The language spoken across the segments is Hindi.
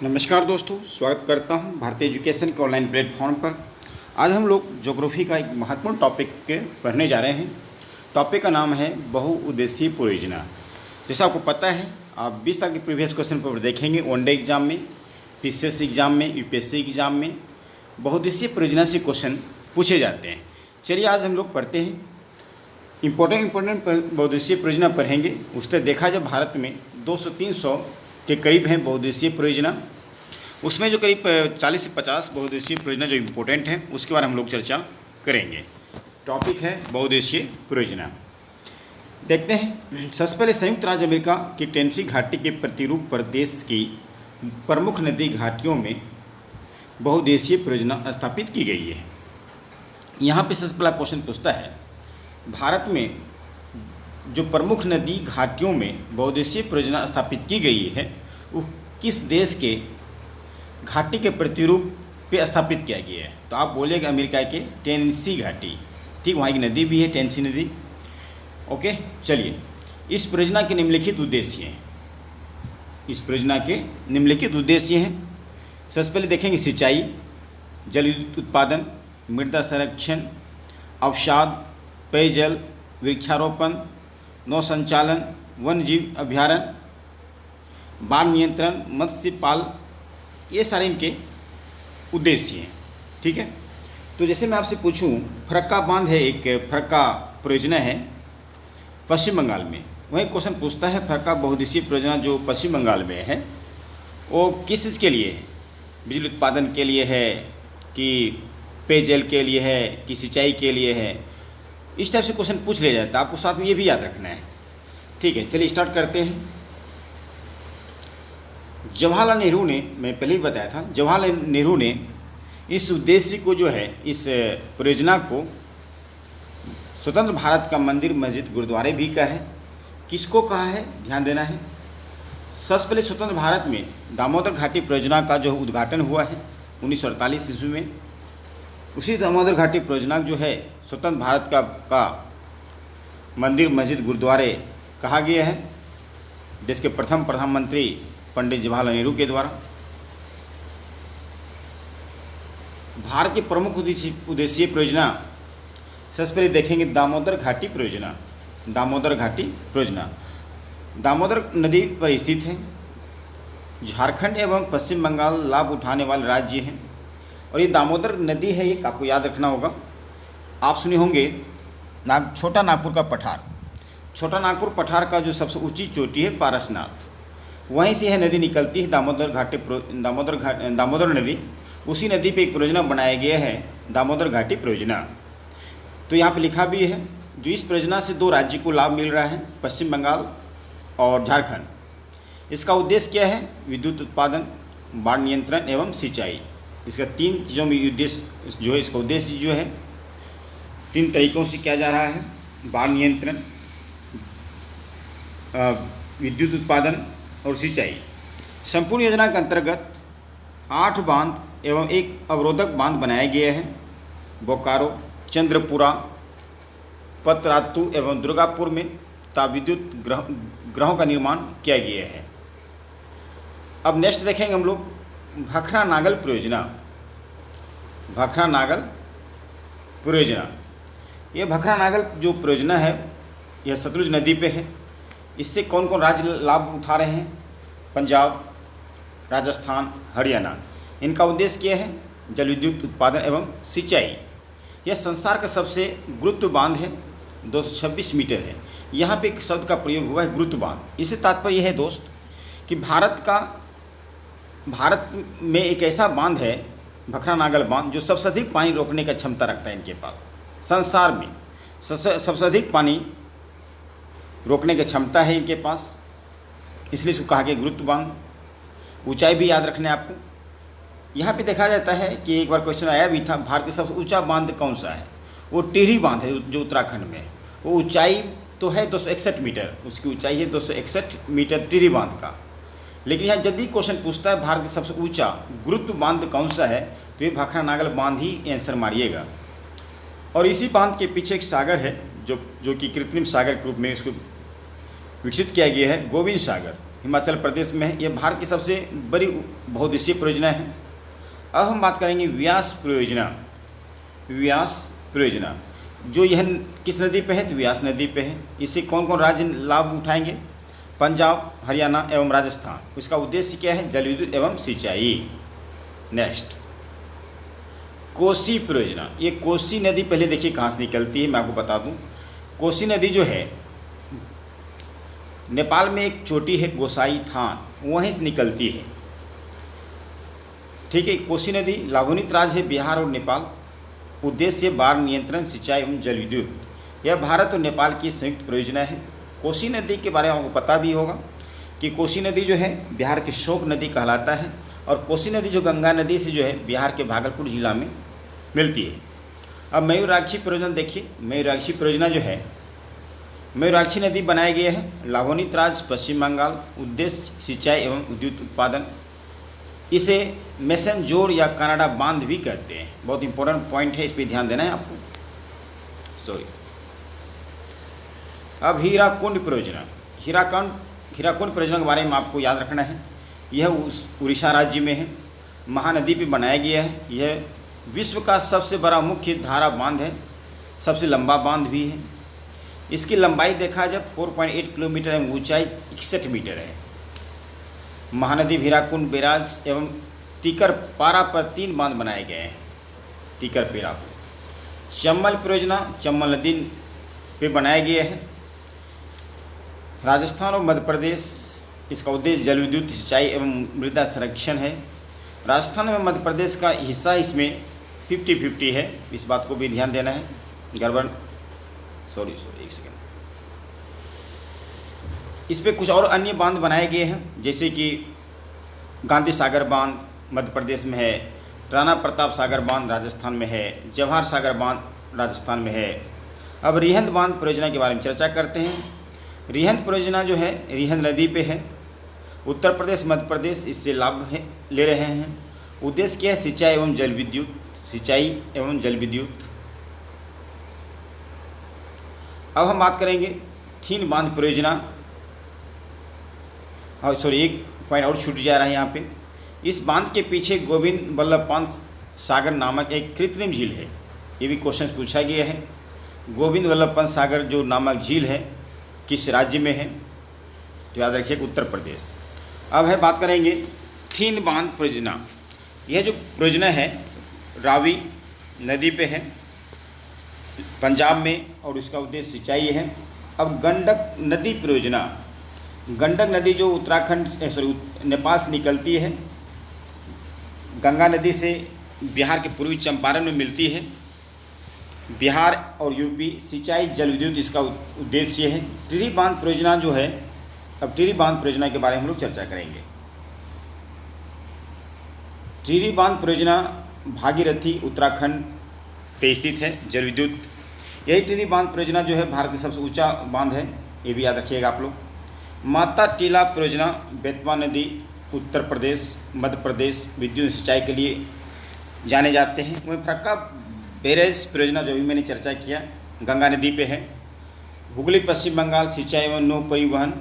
नमस्कार दोस्तों, स्वागत करता हूं भारतीय एजुकेशन के ऑनलाइन प्लेटफॉर्म पर। आज हम लोग ज्योग्राफी का एक महत्वपूर्ण टॉपिक के पढ़ने जा रहे हैं। टॉपिक का नाम है बहुउद्देशीय परियोजना। जैसा आपको पता है, आप 20 साल के प्रीवियस क्वेश्चन पेपर देखेंगे वनडे एग्जाम में, पीसीएस एग्जाम में, यूपीएससी एग्जाम में बहुउद्देशीय परियोजना से क्वेश्चन पूछे जाते हैं। चलिए आज हम लोग पढ़ते हैं। इंपॉर्टेंट बहुउद्देशीय परियोजना पढ़ेंगे। उससे देखा जाए भारत में 200-300 के करीब हैं बहुउद्देशीय परियोजना। उसमें जो करीब 40 से 50 बहुउद्देशीय परियोजना जो इम्पोर्टेंट है उसके बारे में हम लोग चर्चा करेंगे। टॉपिक है बहुउद्देशीय परियोजना। देखते हैं। सबसे पहले संयुक्त राज्य अमेरिका की टेनेसी घाटी के प्रतिरूप प्रदेश की प्रमुख नदी घाटियों में बहुउद्देशीय परियोजना स्थापित की गई है। यहाँ पे सबसे पहला क्वेश्चन पूछता है, भारत में जो प्रमुख नदी घाटियों में बहुउद्देशीय परियोजना स्थापित की गई है वो किस देश के घाटी के प्रतिरूप पे स्थापित किया गया है? तो आप बोलेगा अमेरिका के टेनेसी घाटी। ठीक, वहाँ की नदी भी है टेनेसी नदी। ओके, चलिए इस परियोजना के निम्नलिखित उद्देश्य हैं। इस परियोजना के निम्नलिखित उद्देश्य हैं। सबसे पहले देखेंगे सिंचाई, जल विद्युत उत्पादन, मृदा संरक्षण, अवसाद, पेयजल, वृक्षारोपण, नौ संचालन, वन जीव अभ्यारण्य, बाढ़ नियंत्रण, मत्स्य पाल, ये सारे इनके उद्देश्य हैं। ठीक है, तो जैसे मैं आपसे पूछूं, फरक्का बांध है, एक फरक्का परियोजना है पश्चिम बंगाल में। वही क्वेश्चन पूछता है फरक्का बहुउद्देशीय परियोजना जो पश्चिम बंगाल में है वो किस चीज़ के लिए है? बिजली उत्पादन के लिए है कि पेयजल के लिए है कि सिंचाई के लिए है? इस टाइप से क्वेश्चन पूछ लिया जाता है। आपको साथ में ये भी याद रखना है। ठीक है, चलिए स्टार्ट करते हैं। जवाहरलाल नेहरू ने, मैं पहले ही बताया था, जवाहरलाल नेहरू ने इस उद्देश्य को जो है, इस परियोजना को स्वतंत्र भारत का मंदिर मस्जिद गुरुद्वारे भी कहा है। किसको कहा है, ध्यान देना है। सबसे पहले स्वतंत्र भारत में दामोदर घाटी परियोजना का जो उद्घाटन हुआ है 1948 ईस्वी में। उसी दामोदर घाटी परियोजना जो है स्वतंत्र भारत का मंदिर मस्जिद गुरुद्वारे कहा गया है देश के प्रथम प्रधानमंत्री पंडित जवाहरलाल नेहरू के द्वारा। भारत की प्रमुख उद्देशीय परियोजना सबसे पहले देखेंगे दामोदर घाटी परियोजना। दामोदर घाटी परियोजना दामोदर नदी पर स्थित है। झारखंड एवं पश्चिम बंगाल लाभ उठाने वाले राज्य हैं। और ये दामोदर नदी है, ये आपको याद रखना होगा। आप सुने होंगे छोटा नागपुर का पठार। छोटा नागपुर पठार का जो सबसे ऊंची चोटी है पारसनाथ, वहीं से यह नदी निकलती है दामोदर नदी। उसी नदी पे एक परियोजना बनाया गया है दामोदर घाटी परियोजना। तो यहाँ पे लिखा भी है जो इस परियोजना से 2 राज्य को लाभ मिल रहा है, पश्चिम बंगाल और झारखंड। इसका उद्देश्य क्या है? विद्युत उत्पादन, बाढ़ नियंत्रण एवं सिंचाई। इसका 3 चीज़ों में उद्देश्य जो है, इसका उद्देश्य जो है 3 तरीक़ों से किया जा रहा है। बाढ़ नियंत्रण, विद्युत उत्पादन और सिंचाई। संपूर्ण योजना के अंतर्गत 8 बांध एवं एक अवरोधक बांध बनाया गया है। बोकारो, चंद्रपुरा, पतरातू एवं दुर्गापुर में तापविद्युत ग्रहों का निर्माण किया गया है। अब नेक्स्ट देखेंगे हम लोग भाखरा नागल परियोजना। भाखरा नागल परियोजना, ये भाखरा नागल जो परियोजना है यह सतलुज नदी पे है। इससे कौन कौन राज्य लाभ उठा रहे हैं? पंजाब, राजस्थान, हरियाणा। इनका उद्देश्य क्या है? जल विद्युत उत्पादन एवं सिंचाई। यह संसार का सबसे गुरुत्व बांध है, 226 मीटर है। यहाँ पे एक शब्द का प्रयोग हुआ है गुरुत्व बांध। इससे तात्पर्य यह है दोस्त कि भारत में एक ऐसा बांध है भाखरा नागल बांध जो सबसे अधिक पानी रोकने का क्षमता रखता है। इनके पास संसार में सबसे अधिक पानी रोकने की क्षमता है इनके पास, इसलिए इसको कहा गया गुरुत्व बांध। ऊंचाई भी याद रखना है आपको। यहाँ पे देखा जाता है कि एक बार क्वेश्चन आया भी था, भारत का सबसे ऊंचा बांध कौन सा है? वो टिहरी बांध है जो उत्तराखंड में है। वो ऊंचाई तो है 261 मीटर, उसकी ऊंचाई है 261 मीटर टिहरी बांध का। लेकिन यहाँ यदि क्वेश्चन पूछता है भारत का सबसे ऊंचा गुरुत्व बांध कौन सा है, तो ये भाखरा नागल बांध ही आंसर मारिएगा। और इसी बांध के पीछे एक सागर है जो कि कृत्रिम सागर के रूप में इसको विकसित किया गया है, गोविंद सागर। हिमाचल प्रदेश में है। यह भारत की सबसे बड़ी बहुउद्देशीय परियोजना है। अब हम बात करेंगे व्यास परियोजना। व्यास परियोजना जो यह किस नदी पे है? तो व्यास नदी पे है। इससे कौन कौन राज्य लाभ उठाएंगे? पंजाब, हरियाणा एवं राजस्थान। इसका उद्देश्य क्या है? जल विद्युत एवं सिंचाई। नेक्स्ट, कोसी परियोजना। ये कोसी नदी पहले देखिए कहाँ से निकलती है, मैं आपको बता दूं। कोसी नदी जो है नेपाल में एक चोटी है गोसाई थान, वहीं से निकलती है। ठीक है, कोसी नदी लाभान्वित राज्य है बिहार और नेपाल। उद्देश्य बाढ़ नियंत्रण, सिंचाई एवं जल विद्युत। यह भारत और नेपाल की संयुक्त परियोजना है। कोसी नदी के बारे में आपको पता भी होगा कि कोसी नदी जो है बिहार की शोक नदी कहलाता है, और कोसी नदी जो गंगा नदी से जो है बिहार के भागलपुर जिला में मिलती है। अब मयूराक्षी परियोजना देखिए। मयूराक्षी परियोजना जो है, मयूराक्षी नदी बनाई गई है लाभान्वित राज्य पश्चिम बंगाल। उद्देश्य सिंचाई एवं विद्युत उत्पादन। इसे मैसेंजोर या कनाडा बांध भी कहते हैं। बहुत इंपॉर्टेंट पॉइंट है, इस पर ध्यान देना है आपको। सॉरी। अब हीराकुंड परियोजना। हीराकुंड परियोजना के बारे में आपको याद रखना है। यह उड़ीसा राज्य में है, महानदी पे बनाया गया है। यह विश्व का सबसे बड़ा मुख्य धारा बांध है, सबसे लंबा बांध भी है। इसकी लंबाई देखा जाए 4.8 किलोमीटर एवं ऊंचाई 61 मीटर है। महानदी, हीराकुंड बैराज एवं टीकर पारा पर 3 बांध बनाए गए हैं। टीकर पेरा पर। चम्बल परियोजना चम्बल नदी पे बनाया गया है, राजस्थान और मध्य प्रदेश। इसका उद्देश्य जल विद्युत, सिंचाई एवं मृदा संरक्षण है। राजस्थान में मध्य प्रदेश का हिस्सा इसमें 50-50 है, इस बात को भी ध्यान देना है। गड़बड़, सॉरी एक सेकेंड। इस पे कुछ और अन्य बांध बनाए गए हैं, जैसे कि गांधी सागर बांध मध्य प्रदेश में है, राणा प्रताप सागर बांध राजस्थान में है, जवाहर सागर बांध राजस्थान में है। अब रिहंद बांध परियोजना के बारे में चर्चा करते हैं। रिहंद परियोजना जो है रिहंद नदी पे है। उत्तर प्रदेश, मध्य प्रदेश इससे लाभ ले रहे हैं। उद्देश्य क्या है? सिंचाई एवं जल विद्युत। सिंचाई एवं जल विद्युत। अब हम बात करेंगे थीन बांध परियोजना। हाँ सॉरी, एक पॉइंट और छूट जा रहा है यहाँ पे। इस बांध के पीछे गोविंद वल्लभ पंत सागर नामक एक कृत्रिम झील है। ये भी क्वेश्चन पूछा गया है। गोविंद वल्लभ पंत सागर जो नामक झील है किस राज्य में है? तो याद रखिए उत्तर प्रदेश। अब है बात करेंगे थीन बांध परियोजना। यह जो परियोजना है रावी नदी पे है पंजाब में, और इसका उद्देश्य सिंचाई है। अब गंडक नदी परियोजना। गंडक नदी जो उत्तराखंड नेपाल से निकलती है, गंगा नदी से बिहार के पूर्वी चंपारण में मिलती है। बिहार और यूपी सिंचाई जल विद्युत इसका उद्देश्य है। टिहरी बांध परियोजना जो है, अब टिहरी बांध परियोजना के बारे में हम लोग चर्चा करेंगे। टिहरी बांध परियोजना भागीरथी उत्तराखंड पे स्थित है, जल विद्युत। यही टिहरी बांध परियोजना जो है भारत का सबसे ऊंचा बांध है, ये भी याद रखिएगा आप लोग। माता टीला परियोजना बेतवा नदी उत्तर प्रदेश, मध्य प्रदेश विद्युत सिंचाई के लिए जाने जाते हैं। वहीं फरक्का बैरेज परियोजना जो भी मैंने चर्चा किया गंगा नदी पे है। हुगली पश्चिम बंगाल सिंचाई एवं नौ परिवहन।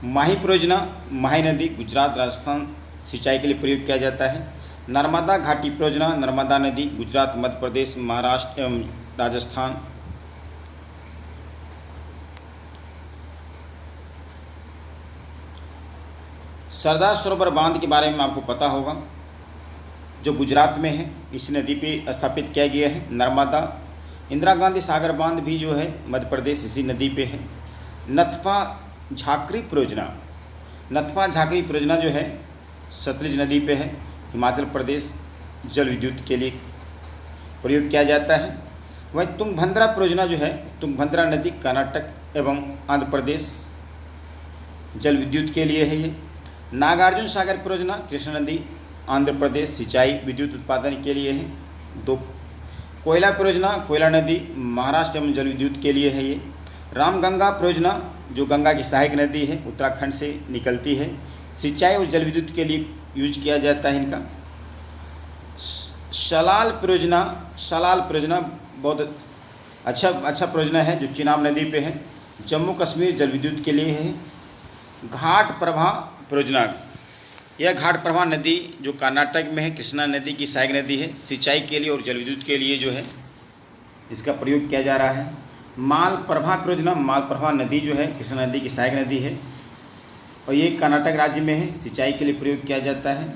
माही परियोजना माही नदी गुजरात राजस्थान सिंचाई के लिए प्रयोग किया जाता है। नर्मदा घाटी परियोजना नर्मदा नदी गुजरात मध्य प्रदेश महाराष्ट्र एवं राजस्थान। सरदार सरोवर बांध के बारे में आपको पता होगा, जो गुजरात में है, इस नदी पे स्थापित किया गया है। नर्मदा इंदिरा गांधी सागर बांध भी जो है मध्य प्रदेश इसी नदी पे है। नथपा झाकरी परियोजना। नथपा झाकरी परियोजना जो है सतलुज नदी पे है, हिमाचल प्रदेश जल विद्युत के लिए प्रयोग किया जाता है। वहीं तुंगभद्रा परियोजना जो है तुंगभद्रा नदी कर्नाटक एवं आंध्र प्रदेश जल विद्युत के लिए है ये। नागार्जुन सागर परियोजना कृष्णा नदी आंध्र प्रदेश सिंचाई विद्युत उत्पादन के लिए है। दो कोयला परियोजना कोयला नदी महाराष्ट्र एवं जल विद्युत के लिए है ये। रामगंगा परियोजना जो गंगा की सहायक नदी है उत्तराखंड से निकलती है, सिंचाई और जल विद्युत के लिए यूज किया जाता है इनका। सलाल परियोजना बहुत अच्छा परियोजना है जो चिनाब नदी पे है, जम्मू कश्मीर जल विद्युत के लिए है। घाट प्रभा परियोजना, यह घाट प्रभा नदी जो कर्नाटक में है, कृष्णा नदी की सहायक नदी है, सिंचाई के लिए और जल विद्युत के लिए जो है इसका प्रयोग किया जा रहा है। मालप्रभा परियोजना, मालप्रभा नदी जो है कृष्णा नदी की सहायक नदी है और ये कर्नाटक राज्य में है, सिंचाई के लिए प्रयोग किया जाता है।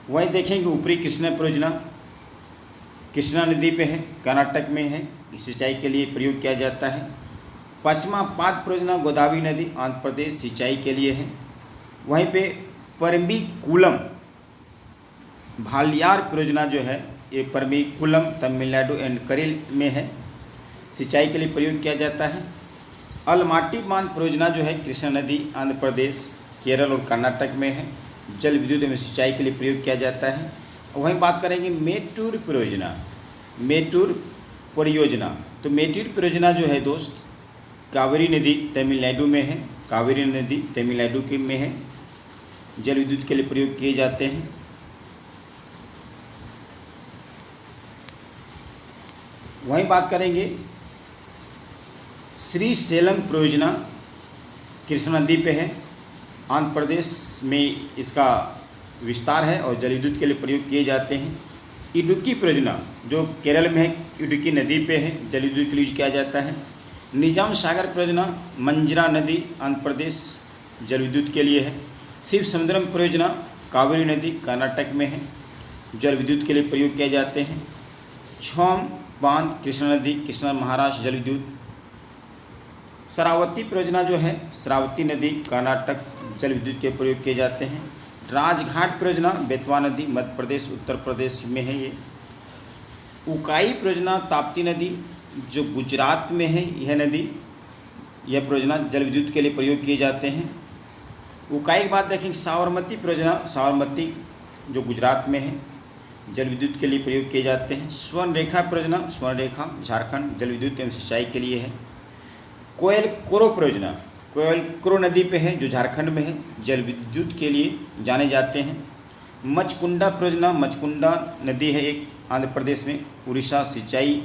वहीं देखेंगे ऊपरी कृष्णा परियोजना कृष्णा नदी पे है, कर्नाटक में है, सिंचाई के लिए प्रयोग किया जाता है। पश्चिमा पाद परियोजना गोदावरी नदी आंध्र प्रदेश, सिंचाई के लिए है। वहीं पे परम्बिकुलम भालियार परियोजना जो है ये परम्बिकुलम तमिलनाडु एंड करेल में है, सिंचाई के लिए प्रयोग किया जाता है। अलमाटी बांध परियोजना जो है कृष्णा नदी आंध्र प्रदेश, केरल और कर्नाटक में है, जल विद्युत एवं सिंचाई के लिए प्रयोग किया जाता है। वहीं बात करेंगे मेटूर परियोजना, मेटूर परियोजना, तो मेटूर परियोजना जो है दोस्त कावेरी नदी तमिलनाडु में है, कावेरी नदी तमिलनाडु के में है, जल विद्युत के लिए प्रयोग किए जाते हैं। वहीं बात करेंगे श्रीशैलम परियोजना कृष्णा नदी पे है, आंध्र प्रदेश में इसका विस्तार है और जल विद्युत के लिए प्रयोग किए जाते हैं। इडुक्की परियोजना जो केरल में है, इडुक्की नदी पे है, जल विद्युत के लिए यूज किया जाता है। निजाम सागर परियोजना मंजरा नदी आंध्र प्रदेश, जल विद्युत के लिए है। शिव समुद्रम परियोजना कावेरी नदी कर्नाटक में है, जल विद्युत के लिए प्रयोग किए जाते हैं। छौम बांध कृष्णा नदी, कृष्णा महाराष्ट्र, जल विद्युत। शरावती परियोजना जो है शरावती नदी कर्नाटक, जल विद्युत के प्रयोग किए जाते हैं। राजघाट परियोजना बेतवा नदी मध्य प्रदेश, उत्तर प्रदेश में है ये। उकाई परियोजना ताप्ती नदी जो गुजरात में है, यह नदी, यह परियोजना जल विद्युत के लिए प्रयोग किए जाते हैं। उकाई के बाद देखेंगे साबरमती परियोजना, साबरमती जो गुजरात में है, जल विद्युत के लिए प्रयोग किए जाते हैं। स्वर्णरेखा परियोजना, स्वर्णरेखा झारखंड, जल विद्युत एवं सिंचाई के लिए है। कोयलकुरो परियोजना कोयलकुरो नदी पे है जो झारखंड में है, जल विद्युत के लिए जाने जाते हैं। मचकुंडा परियोजना, मचकुंडा नदी है एक आंध्र प्रदेश में, उड़ीसा, सिंचाई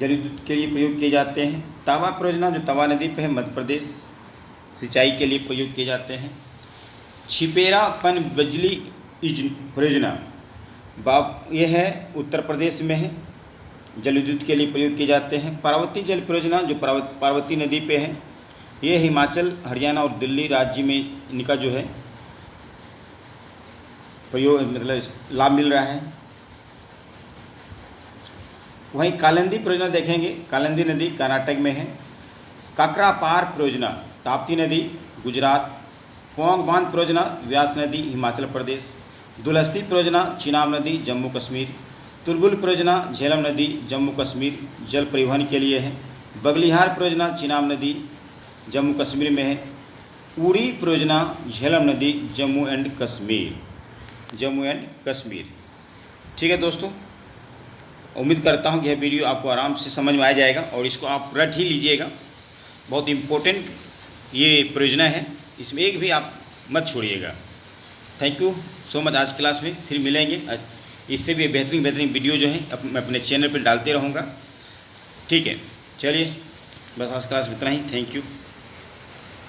जल विद्युत के लिए प्रयोग किए जाते हैं। तवा परियोजना जो तवा नदी पे है मध्य प्रदेश, सिंचाई के लिए प्रयोग किए जाते हैं। छिपेरा पन बिजली परियोजना यह है उत्तर प्रदेश में है, जल विद्युत के लिए प्रयोग किए जाते हैं। पार्वती जल परियोजना जो पार्वती नदी पे है, ये हिमाचल, हरियाणा और दिल्ली राज्य में इनका जो है प्रयोग मतलब लाभ मिल रहा है। वहीं कालिंदी परियोजना देखेंगे, कालिंदी नदी कर्नाटक में है। काकरापार परियोजना ताप्ती नदी गुजरात। पोंग बांध परियोजना व्यास नदी हिमाचल प्रदेश। दुलस्ती परियोजना चिनाब नदी जम्मू कश्मीर। तुलबुल परियोजना झेलम नदी जम्मू कश्मीर, जल परिवहन के लिए है। बगलिहार परियोजना चिनाब नदी जम्मू कश्मीर में है। उड़ी परियोजना झेलम नदी जम्मू एंड कश्मीर, जम्मू एंड कश्मीर। ठीक है दोस्तों, उम्मीद करता हूँ कि यह वीडियो आपको आराम से समझ में आ जाएगा और इसको आप रट ही लीजिएगा। बहुत इम्पोर्टेंट ये परियोजना है, इसमें एक भी आप मत छोड़िएगा। Thank you so much. आज क्लास में फिर मिलेंगे, इससे भी बेहतरीन वीडियो जो है मैं अपने चैनल पर डालते रहूँगा। ठीक है, चलिए बस आज क्लास में इतना ही। Thank you.